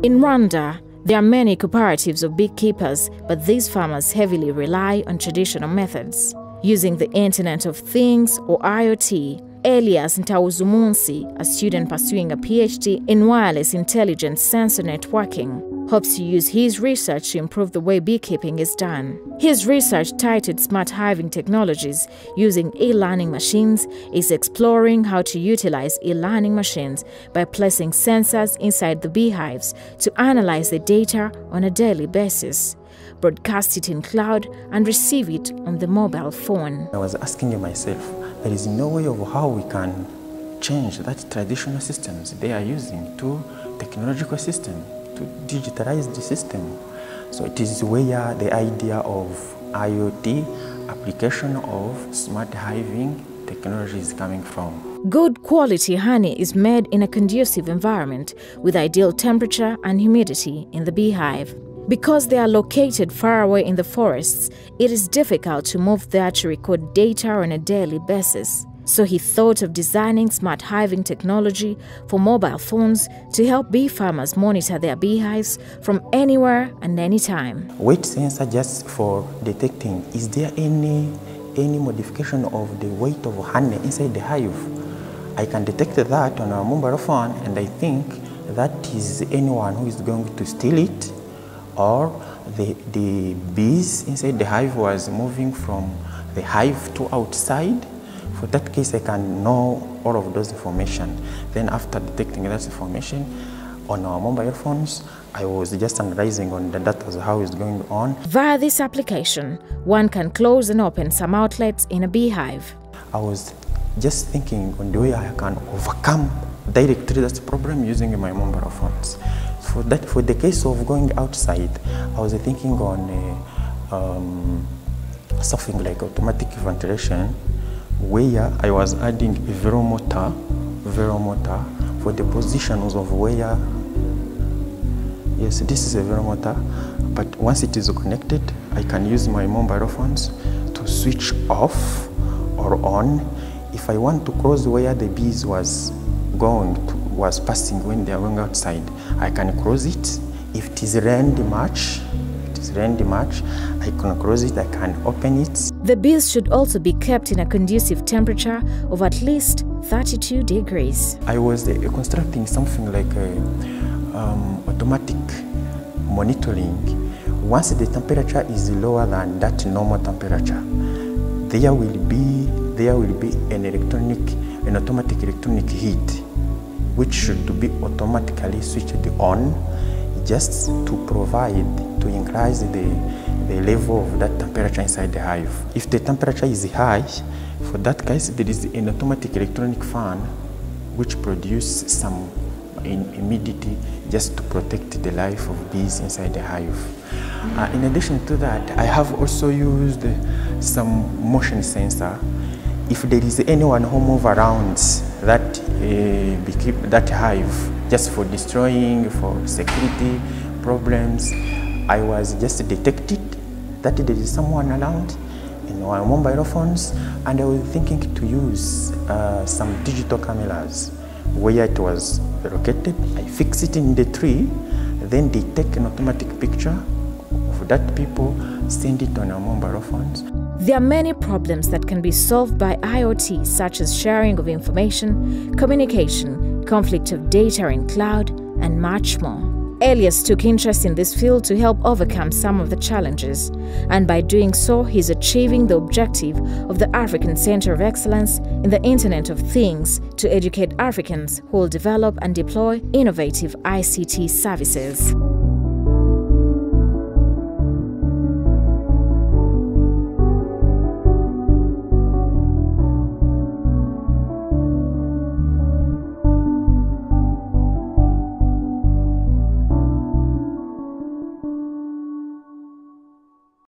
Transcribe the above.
In Rwanda, there are many cooperatives of beekeepers, but these farmers heavily rely on traditional methods. Using the Internet of Things, or IoT, Elias Ntawuzumunsi, a student pursuing a PhD in wireless intelligent sensor networking, hopes to use his research to improve the way beekeeping is done. His research, titled Smart Hiving Technologies Using E-Learning Machines, is exploring how to utilize e-learning machines by placing sensors inside the beehives to analyze the data on a daily basis, broadcast it in cloud, and receive it on the mobile phone. I was asking myself, there is no way of how we can change that traditional systems they are using to technological system, to digitalize the system. So it is where the idea of IoT, application of smart hiving technology, is coming from. Good quality honey is made in a conducive environment with ideal temperature and humidity in the beehive. Because they are located far away in the forests, it is difficult to move there to record data on a daily basis. So he thought of designing smart hiving technology for mobile phones to help bee farmers monitor their beehives from anywhere and anytime. Weight sensor just for detecting, is there any modification of the weight of honey inside the hive? I can detect that on a mobile phone, and I think that is anyone who is going to steal it, or the bees inside the hive was moving from the hive to outside. For that case, I can know all of those information. Then after detecting that information on our mobile phones, I was just analyzing on the data as how it's going on. Via this application, one can close and open some outlets in a beehive. I was just thinking on the way I can overcome directly that problem using my mobile phones. For the case of going outside, I was thinking on something like automatic ventilation, where I was adding a veromotor for the positions of where, yes, this is a veromotor, but once it is connected, I can use my mobile phones to switch off or on. If I want to close where the bees was passing when they are going outside, I can close it. If it is rain match, I can close it, I can open it. The bees should also be kept in a conducive temperature of at least 32 degrees. I was constructing something like automatic monitoring. Once the temperature is lower than that normal temperature, there will be an automatic electronic heat, which should be automatically switched on, just to increase the level of that temperature inside the hive. If the temperature is high, for that case, there is an automatic electronic fan which produces some humidity just to protect the life of bees inside the hive. In addition to that, I have also used some motion sensor. If there is anyone who moves around that hive just for destroying, for security problems, I was just detected that there is someone around in our mobile phones, and I was thinking to use some digital cameras where it was located. I fix it in the tree, then they take an automatic picture of that people, send it on our mobile phones. There are many problems that can be solved by IoT, such as sharing of information, communication, conflict of data in cloud, and much more. Elias took interest in this field to help overcome some of the challenges, and by doing so, he's achieving the objective of the African Center of Excellence in the Internet of Things to educate Africans who will develop and deploy innovative ICT services.